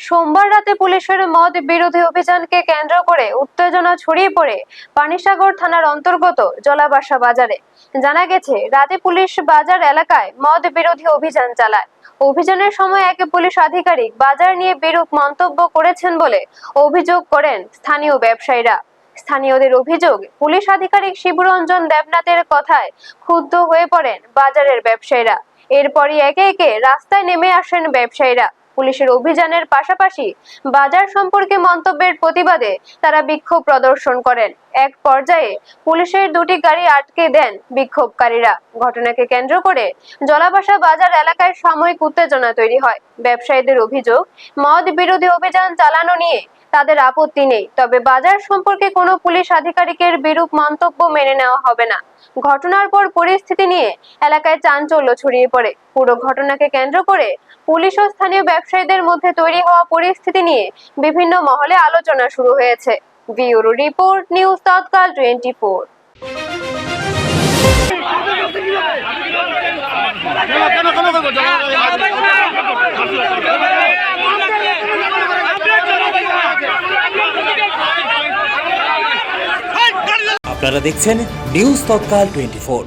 সোমবার রাতে পুলিশের মদ বিরোধী অভিযানকে কেন্দ্র করে উত্তেজনা ছড়িয়ে পড়ে পানিসাগর থানার অন্তর্গত জলাবাসা বাজারে। জানা গেছে, রাতে পুলিশ বাজার এলাকায় মদ বিরোধী অভিযান চালায়। অভিযানের সময় এক পুলিশ আধিকারিক বাজার নিয়ে বিরূপ মন্তব্য করেছেন বলে অভিযোগ করেন স্থানীয় ব্যবসায়ীরা। স্থানীয়দের অভিযোগ, পুলিশ আধিকারিক শিবরঞ্জন দেবনাথের কথায় ক্ষুব্ধ হয়ে পড়েন বাজারের ব্যবসায়ীরা। এরপরই একে একে রাস্তায় নেমে আসেন ব্যবসায়ীরা। পুলিশের অভিযানের পাশাপাশি বাজার সম্পর্কে মন্তব্যের প্রতিবাদে তারা বিক্ষোভ প্রদর্শন করেন। এক পর্যায়ে পুলিশের দুটি গাড়ি আটকে দেন বিক্ষোভকারীরা। ঘটনাকে কেন্দ্র করে জলাবাসা বাজার এলাকায় সাময়িক উত্তেজনা তৈরি হয়। ব্যবসায়ীদের অভিযোগ, মদ বিরোধী অভিযান চালানো নিয়ে তাদের আপত্তি নেই, তবে বাজার সম্পর্কে কোনো পুলিশ আধিকারিকের বিরূপ মন্তব্য মেনে নেওয়া হবে না। ঘটনার পর পরিস্থিতি নিয়ে এলাকায় চাঞ্চল্য ছড়িয়ে পড়ে। পুরো ঘটনাকে কেন্দ্র করে পুলিশ ও স্থানীয় ব্যবসায়ীদের মধ্যে তৈরি হওয়া পরিস্থিতি নিয়ে বিভিন্ন মহলে আলোচনা শুরু হয়েছে। ব্যুরো রিপোর্ট, নিউজ তৎকাল 24। আপনারা দেখছেন নিউজ তৎকাল 24।